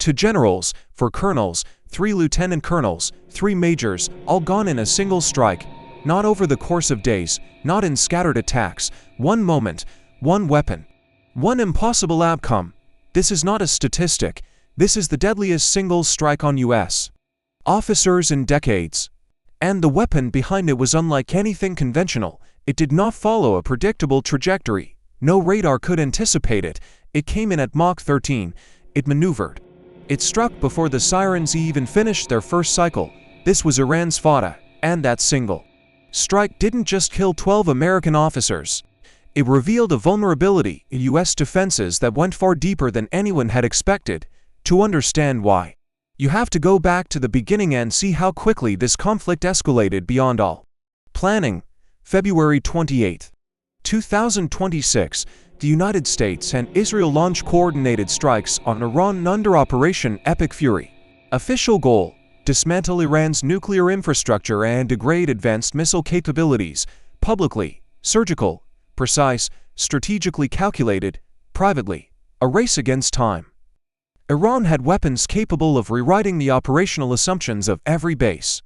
to generals, 4 colonels, 3 lieutenant colonels, 3 majors, all gone in a single strike. Not over the course of days, not in scattered attacks, one moment, one weapon. One impossible outcome. This is not a statistic. This is the deadliest single strike on U.S. officers in decades. And the weapon behind it was unlike anything conventional. It did not follow a predictable trajectory. No radar could anticipate it. It came in at Mach 13. It maneuvered. It struck before the sirens even finished their first cycle. This was Iran's Fattah, and that single strike didn't just kill 12 American officers. It revealed a vulnerability in U.S. defenses that went far deeper than anyone had expected. To understand why, you have to go back to the beginning and see how quickly this conflict escalated beyond all planning. February 28, 2026, the United States and Israel launch coordinated strikes on Iran under Operation Epic Fury. Official goal: dismantle Iran's nuclear infrastructure and degrade advanced missile capabilities. Publicly: surgical, precise, strategically calculated. Privately: a race against time. Iran had weapons capable of rewriting the operational assumptions of every base,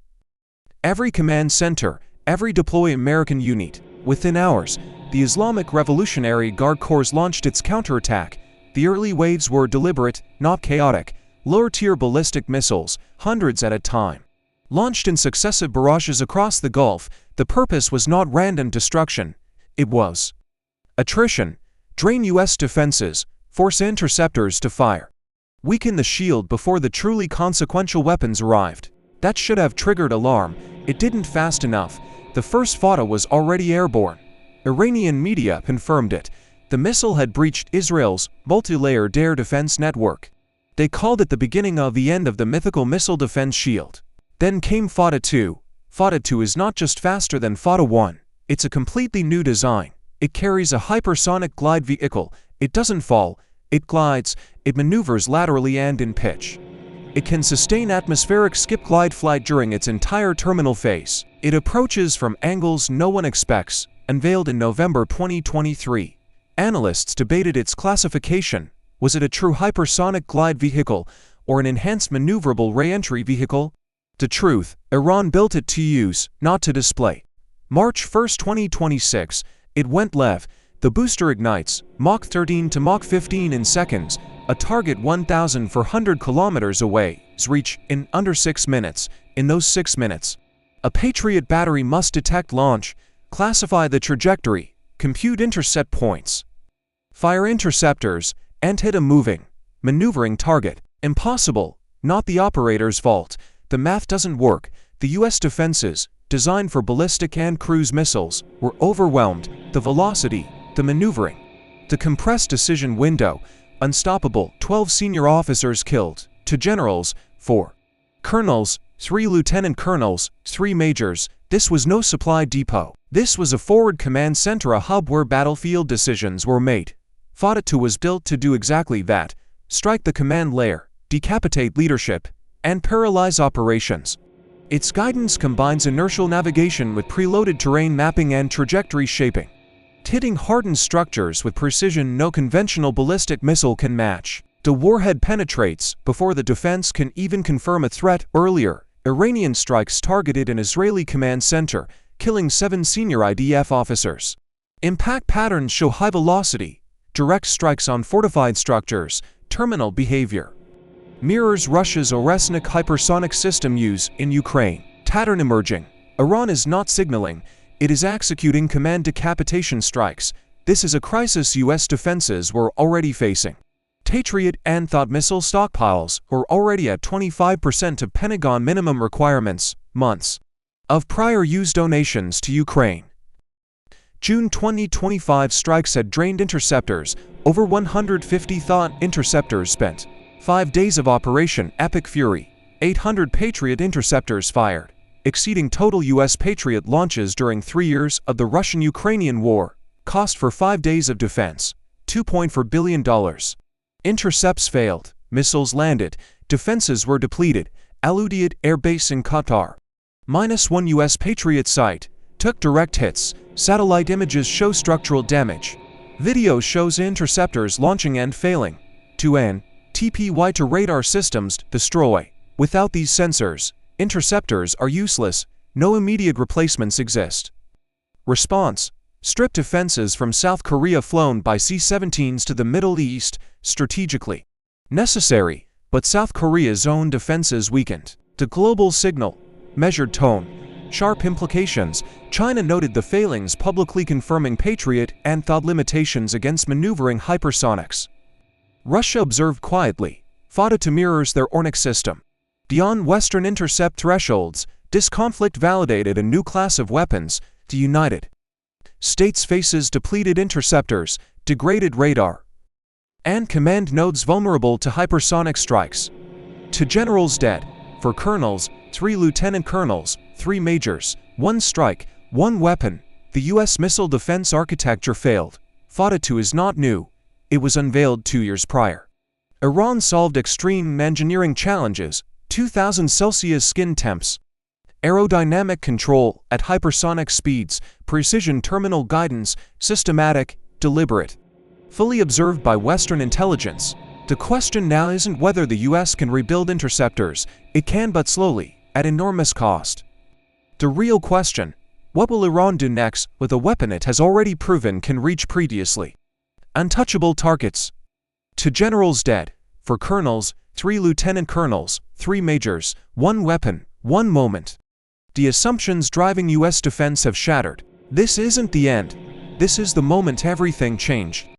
every command center, every deploy American unit. Within hours, the Islamic Revolutionary Guard Corps launched its counterattack. The early waves were deliberate, not chaotic. Lower-tier ballistic missiles, hundreds at a time, launched in successive barrages across the Gulf. The purpose was not random destruction. It was attrition. Drain U.S. defenses, force interceptors to fire, weaken the shield before the truly consequential weapons arrived. That should have triggered alarm. It didn't fast enough. The first Fattah was already airborne. Iranian media confirmed it. The missile had breached Israel's multi-layered air defense network. They called it the beginning of the end of the mythical missile defense shield. Then came Fattah-2. Fattah-2 is not just faster than Fattah-1. It's a completely new design. It carries a hypersonic glide vehicle. It doesn't fall. It glides. It maneuvers laterally and in pitch. It can sustain atmospheric skip-glide flight during its entire terminal phase. It approaches from angles no one expects. Unveiled in November 2023. Analysts debated its classification. Was it a true hypersonic glide vehicle or an enhanced maneuverable re-entry vehicle? The truth: Iran built it to use, not to display. March 1, 2026, it went live. The booster ignites, Mach 13 to Mach 15 in seconds. A target 1,400 kilometers away is reached in under 6 minutes. In those 6 minutes, a Patriot battery must detect launch, classify the trajectory, compute intercept points, fire interceptors, and hit a moving, maneuvering target. Impossible. Not the operator's fault. The math doesn't work. The U.S. defenses, designed for ballistic and cruise missiles, were overwhelmed. The velocity, the maneuvering, the compressed decision window. Unstoppable. 12 senior officers killed. To generals: 4 colonels, 3 lieutenant colonels, 3 majors. This was no supply depot. This was a forward command center, a hub where battlefield decisions were made. Fattah-2 was built to do exactly that: strike the command layer, decapitate leadership, and paralyze operations. Its guidance combines inertial navigation with preloaded terrain mapping and trajectory shaping, hitting hardened structures with precision no conventional ballistic missile can match. The warhead penetrates before the defense can even confirm a threat. Earlier, Iranian strikes targeted an Israeli command center, killing 7 senior IDF officers. Impact patterns show high velocity. Direct strikes on fortified structures. Terminal behavior mirrors Russia's Oresnik hypersonic system use in Ukraine. Pattern emerging. Iran is not signaling. It is executing command decapitation strikes. This is a crisis U.S. defenses were already facing. Patriot and THAAD missile stockpiles were already at 25% of Pentagon minimum requirements. Months of prior use donations to Ukraine. June 2025 strikes had drained interceptors. Over 150 THAAD interceptors spent. 5 days of Operation Epic Fury. 800 Patriot interceptors fired, exceeding total U.S. Patriot launches during 3 years of the Russian-Ukrainian war. Cost for 5 days of defense: $2.4 billion. Intercepts failed. Missiles landed. Defenses were depleted. Al-Udeid Air Base in Qatar. -1 U.S. Patriot site took direct hits. Satellite images show structural damage. Video shows interceptors launching and failing. 2N. TPY to radar systems destroy. Without these sensors, interceptors are useless, no immediate replacements exist. Response: strip defenses from South Korea flown by C-17s to the Middle East, strategically necessary, but South Korea's own defenses weakened. The global signal, measured tone, sharp implications. China noted the failings, publicly confirming Patriot and thought limitations against maneuvering hypersonics. Russia observed quietly. Fattah-2 mirrors their Ornik system. Beyond Western intercept thresholds, this conflict validated a new class of weapons. The United States faces depleted interceptors, degraded radar, and command nodes vulnerable to hypersonic strikes. To generals dead, for colonels, 3 lieutenant colonels, 3 majors, 1 strike, 1 weapon. The U.S. missile defense architecture failed. Fattah-2 is not new. It was unveiled 2 years prior. Iran solved extreme engineering challenges, 2000 Celsius skin temps, aerodynamic control at hypersonic speeds, precision terminal guidance, systematic, deliberate, fully observed by Western intelligence. The question now isn't whether the US can rebuild interceptors. It can, but slowly, at enormous cost. The real question: what will Iran do next with a weapon it has already proven can reach previously untouchable targets? To generals dead, for colonels, 3 lieutenant colonels, 3 majors, 1 weapon, 1 moment. The assumptions driving US defense have shattered. This isn't the end. This is the moment everything changed.